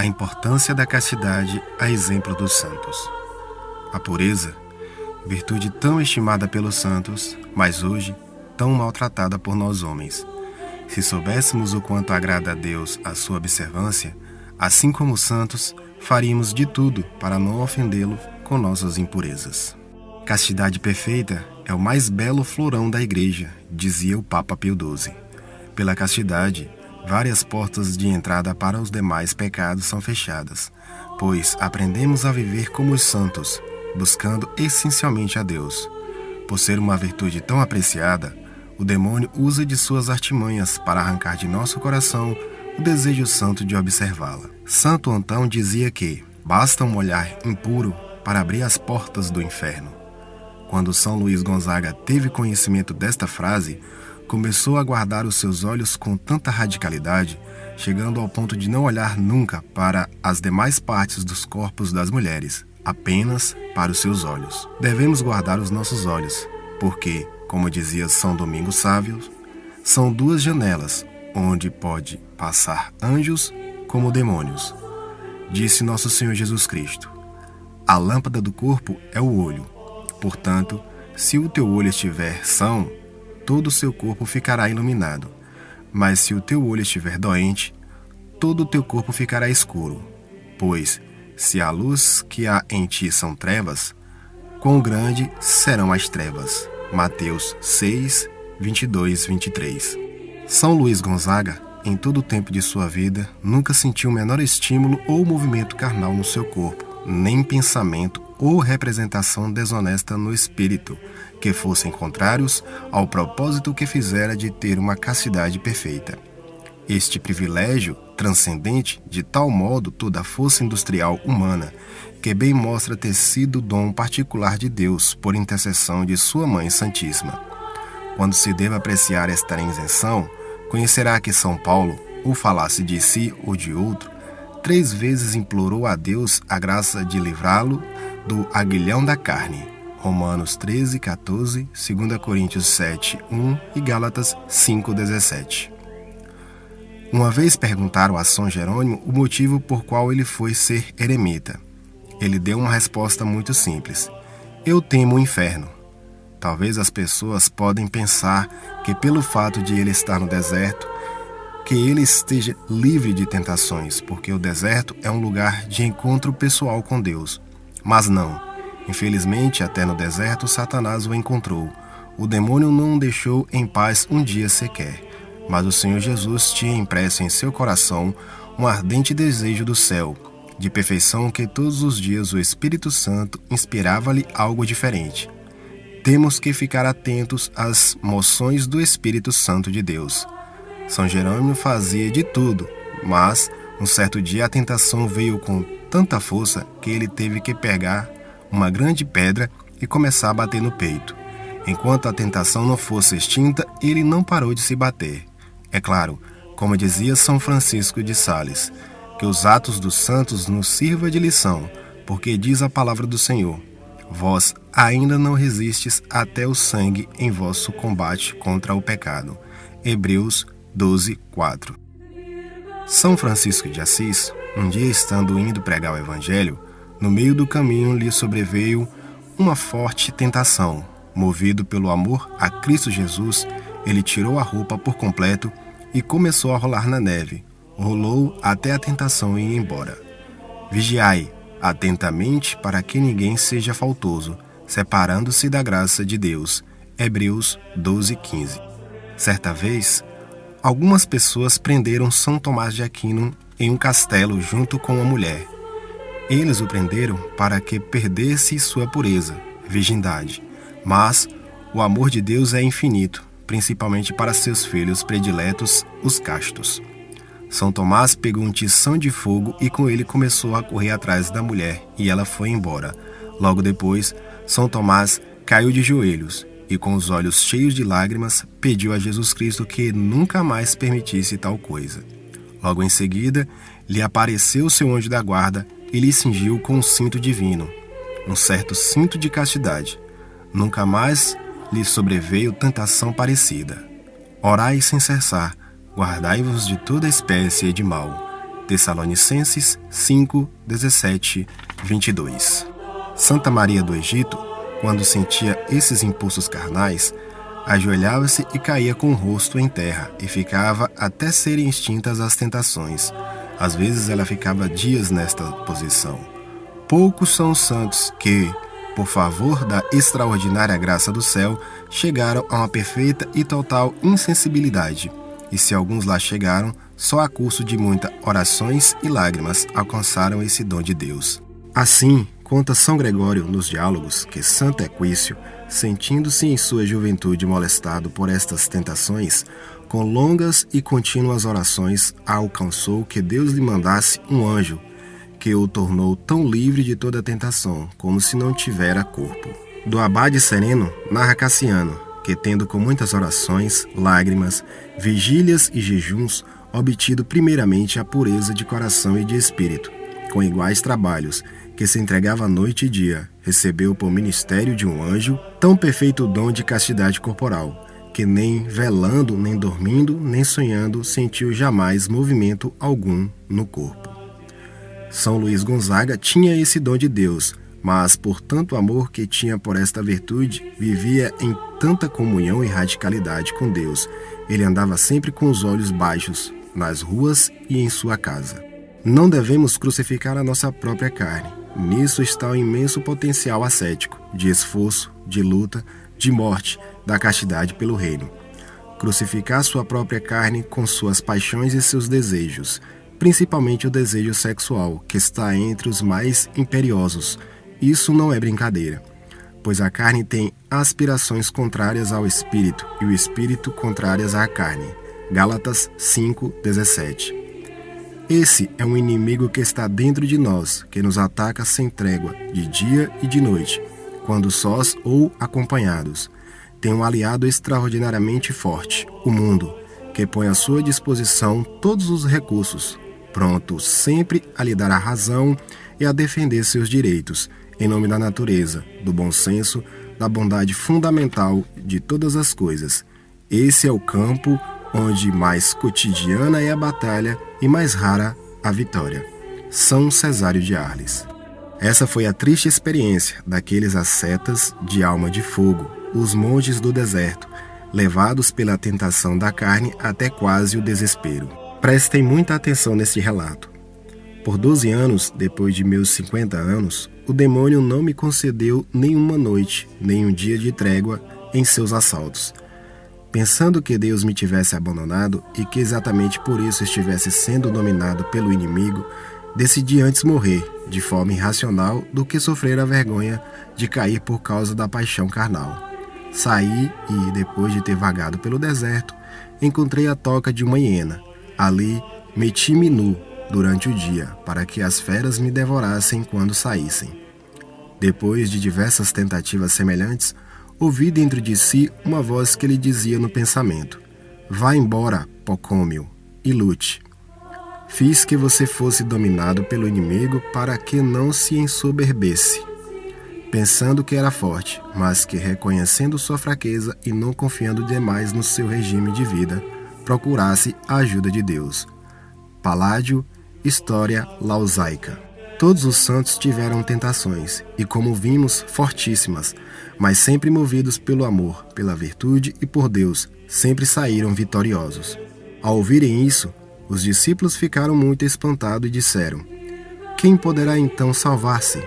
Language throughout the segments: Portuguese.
A importância da castidade a exemplo dos santos. A pureza, virtude tão estimada pelos santos, mas hoje tão maltratada por nós homens. Se soubéssemos o quanto agrada a Deus a sua observância, assim como os santos, faríamos de tudo para não ofendê-lo com nossas impurezas. Castidade perfeita é o mais belo florão da Igreja, dizia o Papa Pio XII. Pela castidade, várias portas de entrada para os demais pecados são fechadas, pois aprendemos a viver como os santos, buscando essencialmente a Deus. Por ser uma virtude tão apreciada, o demônio usa de suas artimanhas para arrancar de nosso coração o desejo santo de observá-la. Santo Antão dizia que basta um olhar impuro para abrir as portas do inferno. Quando São Luís Gonzaga teve conhecimento desta frase, começou a guardar os seus olhos com tanta radicalidade, chegando ao ponto de não olhar nunca para as demais partes dos corpos das mulheres, apenas para os seus olhos. Devemos guardar os nossos olhos, porque, como dizia São Domingos Sávio, são duas janelas, onde pode passar anjos como demônios. Disse nosso Senhor Jesus Cristo: a lâmpada do corpo é o olho. Portanto, se o teu olho estiver são, todo o seu corpo ficará iluminado. Mas se o teu olho estiver doente, todo o teu corpo ficará escuro. Pois, se a luz que há em ti são trevas, quão grande serão as trevas. Mateus 6, 22, 23. São Luís Gonzaga, em todo o tempo de sua vida, nunca sentiu o menor estímulo ou movimento carnal no seu corpo, nem pensamento ou representação desonesta no espírito, que fossem contrários ao propósito que fizera de ter uma castidade perfeita. Este privilégio transcendente de tal modo toda a força industrial humana, que bem mostra ter sido dom particular de Deus por intercessão de sua Mãe Santíssima. Quando se deve apreciar esta isenção, conhecerá que São Paulo, ou falasse de si ou de outro, 3 vezes implorou a Deus a graça de livrá-lo do aguilhão da carne. Romanos 13, 14, 2 Coríntios 7, 1 e Gálatas 5, 17. Uma vez perguntaram a São Jerônimo o motivo por qual ele foi ser eremita. Ele deu uma resposta muito simples: eu temo o inferno. Talvez as pessoas podem pensar que pelo fato de ele estar no deserto, que ele esteja livre de tentações, porque o deserto é um lugar de encontro pessoal com Deus. Mas não. Infelizmente, até no deserto, Satanás o encontrou. O demônio não o deixou em paz um dia sequer. Mas o Senhor Jesus tinha impresso em seu coração um ardente desejo do céu, de perfeição, que todos os dias o Espírito Santo inspirava-lhe algo diferente. Temos que ficar atentos às moções do Espírito Santo de Deus. São Jerônimo fazia de tudo, mas um certo dia a tentação veio com tanta força que ele teve que pegar uma grande pedra e começar a bater no peito. Enquanto a tentação não fosse extinta, ele não parou de se bater. É claro, como dizia São Francisco de Sales, que os atos dos santos nos sirva de lição, porque diz a palavra do Senhor: vós ainda não resistes até o sangue em vosso combate contra o pecado. Hebreus 12, 4. São Francisco de Assis, um dia estando indo pregar o Evangelho, no meio do caminho lhe sobreveio uma forte tentação. Movido pelo amor a Cristo Jesus, ele tirou a roupa por completo e começou a rolar na neve. Rolou até a tentação ir embora. Vigiai atentamente para que ninguém seja faltoso, separando-se da graça de Deus. Hebreus 12, 15. Certa vez, algumas pessoas prenderam São Tomás de Aquino em um castelo junto com uma mulher. Eles o prenderam para que perdesse sua pureza, virgindade. Mas o amor de Deus é infinito, principalmente para seus filhos prediletos, os castos. São Tomás pegou um tição de fogo e com ele começou a correr atrás da mulher, e ela foi embora. Logo depois, São Tomás caiu de joelhos e, com os olhos cheios de lágrimas, pediu a Jesus Cristo que nunca mais permitisse tal coisa. Logo em seguida, lhe apareceu seu anjo da guarda e lhe cingiu com um cinto divino, um certo cinto de castidade. Nunca mais lhe sobreveio tentação parecida. Orai sem cessar, guardai-vos de toda espécie de mal. Tessalonicenses 5, 17, 22. Santa Maria do Egito, quando sentia esses impulsos carnais, ajoelhava-se e caía com o rosto em terra, e ficava até serem extintas as tentações. Às vezes ela ficava dias nesta posição. Poucos são os santos que, por favor da extraordinária graça do céu, chegaram a uma perfeita e total insensibilidade. E se alguns lá chegaram, só a custo de muitas orações e lágrimas alcançaram esse dom de Deus. Assim, conta São Gregório nos Diálogos que Santo Equício, sentindo-se em sua juventude molestado por estas tentações, com longas e contínuas orações alcançou que Deus lhe mandasse um anjo, que o tornou tão livre de toda tentação, como se não tivera corpo. Do abade sereno, narra Cassiano, que tendo com muitas orações, lágrimas, vigílias e jejuns, obtido primeiramente a pureza de coração e de espírito, com iguais trabalhos, que se entregava noite e dia, recebeu por ministério de um anjo tão perfeito dom de castidade corporal, que nem velando, nem dormindo, nem sonhando, sentiu jamais movimento algum no corpo. São Luís Gonzaga tinha esse dom de Deus, mas por tanto amor que tinha por esta virtude, vivia em tanta comunhão e radicalidade com Deus. Ele andava sempre com os olhos baixos, nas ruas e em sua casa. Não devemos crucificar a nossa própria carne. Nisso está o imenso potencial ascético, de esforço, de luta, de morte, da castidade pelo reino. Crucificar sua própria carne com suas paixões e seus desejos, principalmente o desejo sexual, que está entre os mais imperiosos. Isso não é brincadeira, pois a carne tem aspirações contrárias ao espírito e o espírito contrárias à carne. Gálatas 5:17. Esse é um inimigo que está dentro de nós, que nos ataca sem trégua, de dia e de noite, quando sós ou acompanhados. Tem um aliado extraordinariamente forte, o mundo, que põe à sua disposição todos os recursos, pronto sempre a lhe dar a razão e a defender seus direitos, em nome da natureza, do bom senso, da bondade fundamental de todas as coisas. Esse é o campo onde mais cotidiana é a batalha e mais rara a vitória. São Cesário de Arles. Essa foi a triste experiência daqueles ascetas de alma de fogo, os monges do deserto, levados pela tentação da carne até quase o desespero. Prestem muita atenção nesse relato. Por 12 anos, depois de meus 50 anos, o demônio não me concedeu nenhuma noite, nem um dia de trégua em seus assaltos. Pensando que Deus me tivesse abandonado e que exatamente por isso estivesse sendo dominado pelo inimigo, decidi antes morrer, de forma irracional, do que sofrer a vergonha de cair por causa da paixão carnal. Saí e, depois de ter vagado pelo deserto, encontrei a toca de uma hiena. Ali, meti-me nu durante o dia, para que as feras me devorassem quando saíssem. Depois de diversas tentativas semelhantes, ouvi dentro de si uma voz que lhe dizia no pensamento: vá embora, Pocômio, e lute. Fiz que você fosse dominado pelo inimigo para que não se ensoberbesse, pensando que era forte, mas que, reconhecendo sua fraqueza e não confiando demais no seu regime de vida, procurasse a ajuda de Deus. Paládio, História Lausaica. Todos os santos tiveram tentações, e como vimos, fortíssimas, mas sempre movidos pelo amor, pela virtude e por Deus, sempre saíram vitoriosos. Ao ouvirem isso, os discípulos ficaram muito espantados e disseram: quem poderá então salvar-se?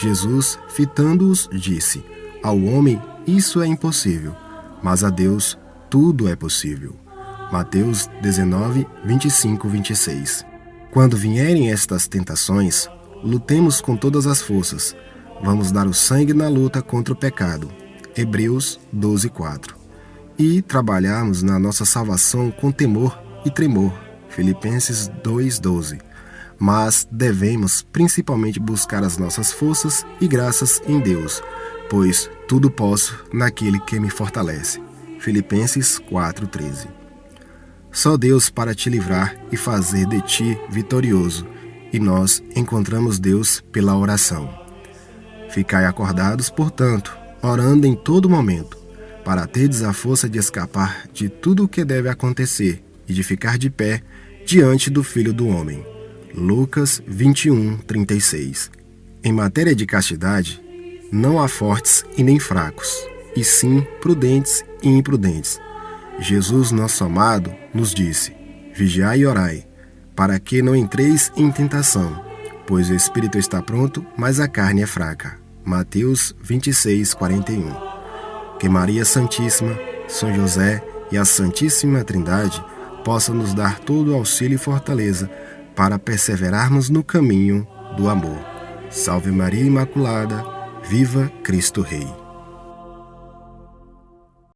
Jesus, fitando-os, disse: ao homem isso é impossível, mas a Deus tudo é possível. Mateus 19, 25, 26. Quando vierem estas tentações, lutemos com todas as forças. Vamos dar o sangue na luta contra o pecado. Hebreus 12, 4. E trabalharmos na nossa salvação com temor e tremor. Filipenses 2, 12. Mas devemos principalmente buscar as nossas forças e graças em Deus, pois tudo posso naquele que me fortalece. Filipenses 4, 13. Só Deus para te livrar e fazer de ti vitorioso, e nós encontramos Deus pela oração. Ficai acordados, portanto, orando em todo momento, para terdes a força de escapar de tudo o que deve acontecer e de ficar de pé diante do Filho do Homem. Lucas 21:36. Em matéria de castidade, não há fortes e nem fracos, e sim prudentes e imprudentes. Jesus, nosso amado, nos disse: vigiai e orai, para que não entreis em tentação, pois o espírito está pronto, mas a carne é fraca. Mateus 26:41. Que Maria Santíssima, São José e a Santíssima Trindade possam nos dar todo o auxílio e fortaleza para perseverarmos no caminho do amor. Salve Maria Imaculada, viva Cristo Rei.